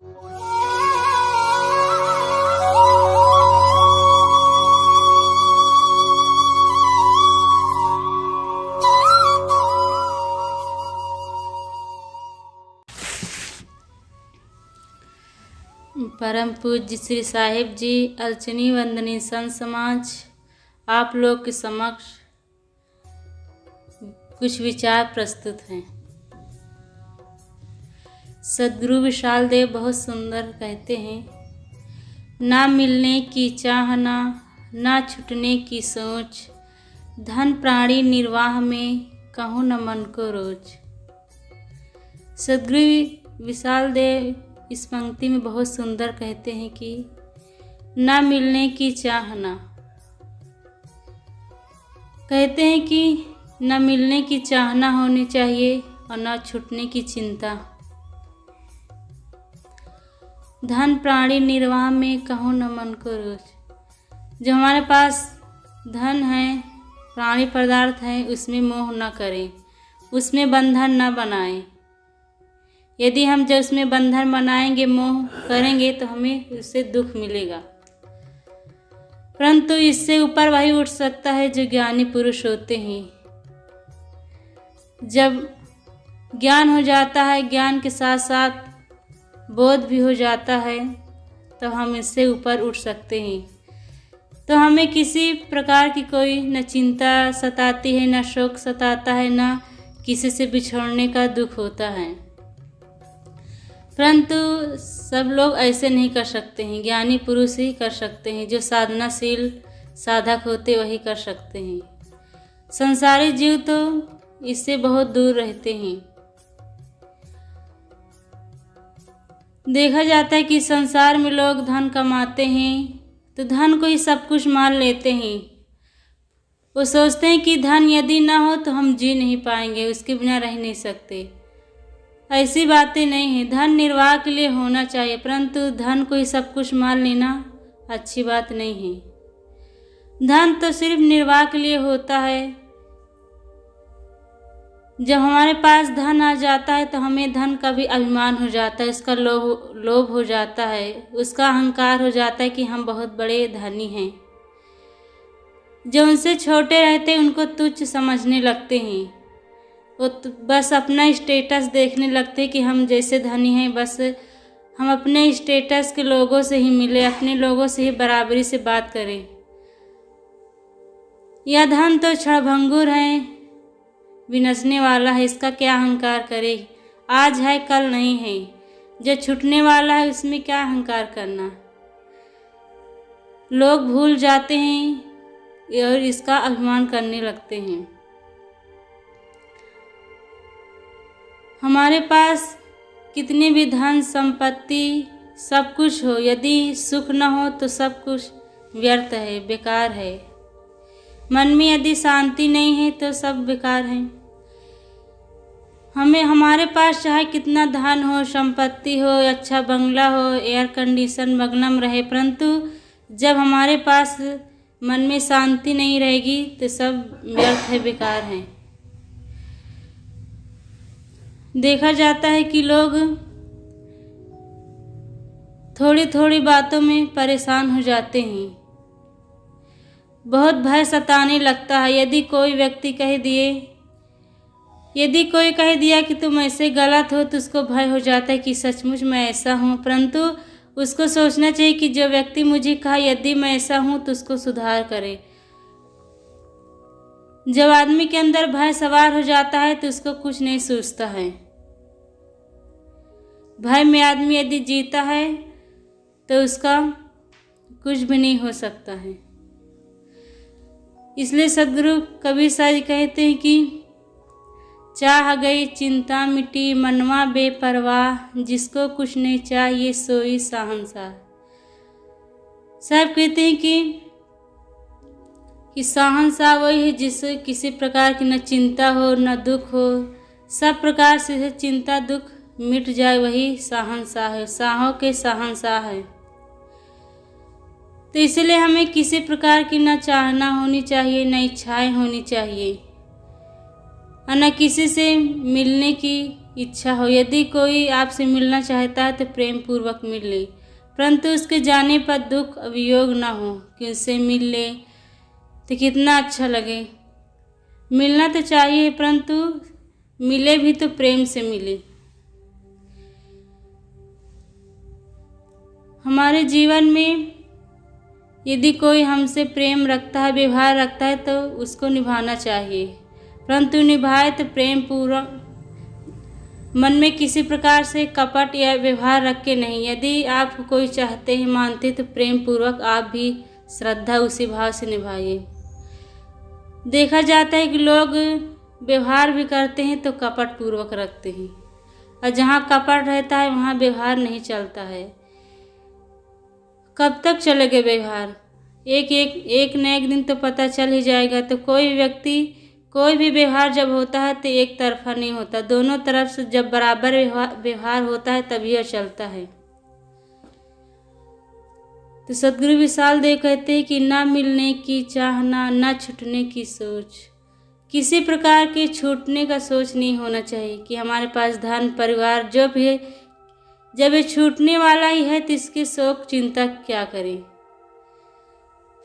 परम पूज्य श्री साहिब जी अर्चनी वंदनी संत समाज आप लोग के समक्ष कुछ विचार प्रस्तुत हैं। सद्गुरु विशाल देव बहुत सुंदर कहते हैं, ना मिलने की चाहना ना छूटने की सोच, धन प्राणी निर्वाह में कहूँ न मन को रोज। सद्गुरु विशाल देव इस पंक्ति में बहुत सुंदर कहते हैं कि ना मिलने की चाहना, कहते हैं कि ना मिलने की चाहना होनी चाहिए और ना छूटने की चिंता। धन प्राणी निर्वाह में कहूँ न मन को रोज। जो हमारे पास धन है, प्राणी पदार्थ है, उसमें मोह न करें, उसमें बंधन न बनाएं। यदि हम जो उसमें बंधन बनाएंगे, मोह करेंगे, तो हमें उससे दुख मिलेगा। परंतु इससे ऊपर वही उठ सकता है जो ज्ञानी पुरुष होते हैं। जब ज्ञान हो जाता है, ज्ञान के साथ साथ बोध भी हो जाता है, तो हम इससे ऊपर उठ सकते हैं। तो हमें किसी प्रकार की कोई न चिंता सताती है, न शोक सताता है, न किसी से बिछड़ने का दुख होता है। परंतु सब लोग ऐसे नहीं कर सकते हैं। ज्ञानी पुरुष ही कर सकते हैं, जो साधनाशील साधक होते वही कर सकते हैं। संसारी जीव तो इससे बहुत दूर रहते हैं। देखा जाता है कि संसार में लोग धन कमाते हैं तो धन को ही सब कुछ मान लेते हैं। वो सोचते हैं कि धन यदि ना हो तो हम जी नहीं पाएंगे, उसके बिना रह नहीं सकते। ऐसी बातें नहीं हैं। धन निर्वाह के लिए होना चाहिए, परंतु धन को ही सब कुछ मान लेना अच्छी बात नहीं है। धन तो सिर्फ निर्वाह के लिए होता है। जब हमारे पास धन आ जाता है तो हमें धन का भी अभिमान हो जाता है, उसका लोभ हो जाता है, उसका अहंकार हो जाता है कि हम बहुत बड़े धनी हैं। जो उनसे छोटे रहते हैं उनको तुच्छ समझने लगते हैं। वो तो बस अपना स्टेटस देखने लगते हैं कि हम जैसे धनी हैं, बस हम अपने स्टेटस के लोगों से ही मिले, अपने लोगों से ही बराबरी से बात करें। यह धन तो क्षणभंगुर है, विनशने वाला है, इसका क्या अहंकार करे। आज है कल नहीं है। जो छूटने वाला है उसमें क्या अहंकार करना। लोग भूल जाते हैं और इसका अभिमान करने लगते हैं। हमारे पास कितनी भी धन संपत्ति सब कुछ हो, यदि सुख न हो तो सब कुछ व्यर्थ है, बेकार है। मन में यदि शांति नहीं है तो सब बेकार है। हमारे पास चाहे कितना धन हो, संपत्ति हो, अच्छा बंगला हो, एयर कंडीशन मगनम रहे, परंतु जब हमारे पास मन में शांति नहीं रहेगी तो सब व्यर्थ है, बेकार है। देखा जाता है कि लोग थोड़ी थोड़ी बातों में परेशान हो जाते हैं। बहुत भय सताने लगता है। यदि कोई कह दिया कि तुम ऐसे गलत हो तो उसको भय हो जाता है कि सचमुच मैं ऐसा हूँ। परंतु उसको सोचना चाहिए कि जो व्यक्ति मुझे कहा यदि मैं ऐसा हूँ तो उसको सुधार करे। जब आदमी के अंदर भय सवार हो जाता है तो उसको कुछ नहीं सोचता है। भय में आदमी यदि जीता है तो उसका कुछ भी नहीं हो सकता है। इसलिए सद्गुरु कबीर साहब कहते हैं कि चाह गई चिंता मिटी मनवा बेपरवाह, जिसको कुछ नहीं चाहिए सोई शहंशाह। साहब कहते हैं कि शहंशाह वही है जिसे किसी प्रकार की न चिंता हो न दुख हो, सब प्रकार से चिंता दुख मिट जाए, वही शहंशाह है, शाहों के शहंशाह है। तो इसलिए हमें किसी प्रकार की न चाहना होनी चाहिए, न इच्छाएं होनी चाहिए, और न किसी से मिलने की इच्छा हो। यदि कोई आपसे मिलना चाहता है तो प्रेम पूर्वक मिल ले, परंतु उसके जाने पर दुख वियोग ना हो कि उससे मिल ले तो कितना अच्छा लगे। मिलना तो चाहिए, परंतु मिले भी तो प्रेम से मिले। हमारे जीवन में यदि कोई हमसे प्रेम रखता है, व्यवहार रखता है, तो उसको निभाना चाहिए, परंतु निभाए तो प्रेम पूर्वक, मन में किसी प्रकार से कपट या व्यवहार रख के नहीं। यदि आप कोई चाहते हैं, मानते, तो प्रेम पूर्वक आप भी श्रद्धा उसी भाव से निभाइए। देखा जाता है कि लोग व्यवहार भी करते हैं तो कपट पूर्वक रखते हैं, और जहाँ कपट रहता है वहाँ व्यवहार नहीं चलता है। कब तक चलेगा व्यवहार? एक न एक दिन तो पता चल ही जाएगा। तो कोई भी व्यवहार जब होता है तो एक तरफा नहीं होता, दोनों तरफ से जब बराबर व्यवहार होता है तभी यह चलता है। तो सदगुरु विशाल देव कहते हैं कि ना मिलने की चाहना, ना छूटने की सोच। किसी प्रकार के छूटने का सोच नहीं होना चाहिए कि हमारे पास धन परिवार जो भी है, जब ये छूटने वाला ही है तो इसकी शोक चिंता क्या करें।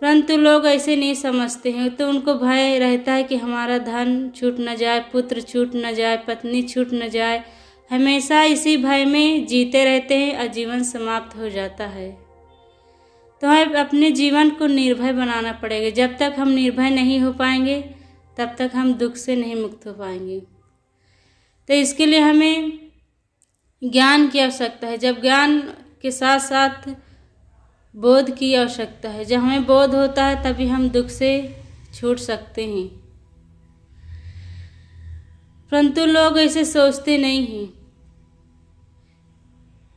परंतु लोग ऐसे नहीं समझते हैं, तो उनको भय रहता है कि हमारा धन छूट न जाए, पुत्र छूट न जाए, पत्नी छूट न जाए। हमेशा इसी भय में जीते रहते हैं और जीवन समाप्त हो जाता है। तो हमें अपने जीवन को निर्भय बनाना पड़ेगा। जब तक हम निर्भय नहीं हो पाएंगे तब तक हम दुख से नहीं मुक्त हो पाएंगे। तो इसके लिए हमें ज्ञान की आवश्यकता है। जब ज्ञान के साथ साथ बोध की आवश्यकता है। जब हमें बोध होता है तभी हम दुख से छूट सकते हैं, परंतु लोग ऐसे सोचते नहीं हैं।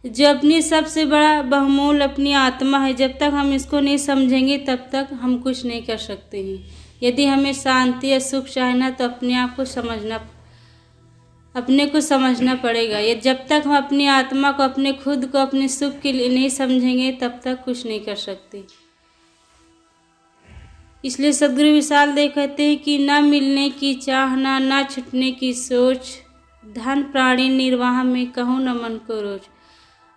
जो अपनी सबसे बड़ा बहुमूल्य अपनी आत्मा है, जब तक हम इसको नहीं समझेंगे तब तक हम कुछ नहीं कर सकते हैं। यदि हमें शांति या सुख चाहना तो अपने को समझना पड़ेगा। ये जब तक हम अपनी आत्मा को, अपने खुद को अपने सुख के लिए नहीं समझेंगे तब तक कुछ नहीं कर सकते। इसलिए सदगुरु विशाल देव कहते हैं कि ना मिलने की चाहना, ना छूटने की सोच, धन प्राणी निर्वाह में कहूँ न मन को रोज।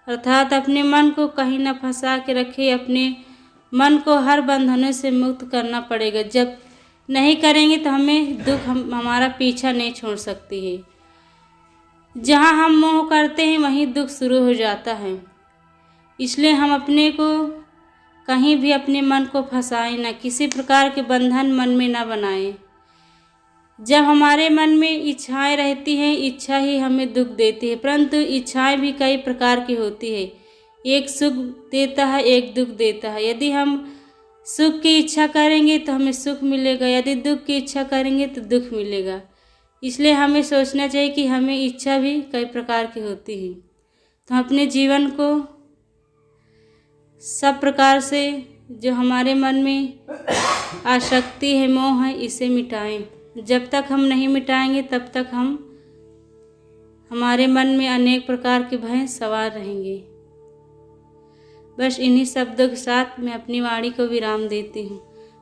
अर्थात अपने मन को कहीं न फंसा के रखे, अपने मन को हर बंधनों से मुक्त करना पड़ेगा। जब नहीं करेंगे तो हमें दुख हमारा पीछा नहीं छोड़ सकती है। जहाँ हम मोह करते हैं वहीं दुख शुरू हो जाता है। इसलिए हम अपने को कहीं भी अपने मन को फंसाएं ना, किसी प्रकार के बंधन मन में ना बनाएं। जब हमारे मन में इच्छाएं रहती हैं, इच्छा ही हमें दुख देती है, परंतु इच्छाएं भी कई प्रकार की होती है। एक सुख देता है, एक दुख देता है। यदि हम सुख की इच्छा करेंगे तो हमें सुख मिलेगा, यदि दुख की इच्छा करेंगे तो दुख मिलेगा। इसलिए हमें सोचना चाहिए कि हमें इच्छा भी कई प्रकार की होती है। तो अपने जीवन को सब प्रकार से जो हमारे मन में आसक्ति है, मोह है, इसे मिटाएं। जब तक हम नहीं मिटाएंगे तब तक हमारे मन में अनेक प्रकार के भय सवार रहेंगे। बस इन्हीं शब्दों के साथ मैं अपनी वाणी को विराम देती हूँ।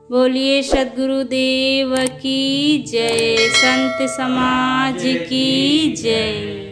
बोलिए सद्गुरु देव की जय, संत समाज की जय।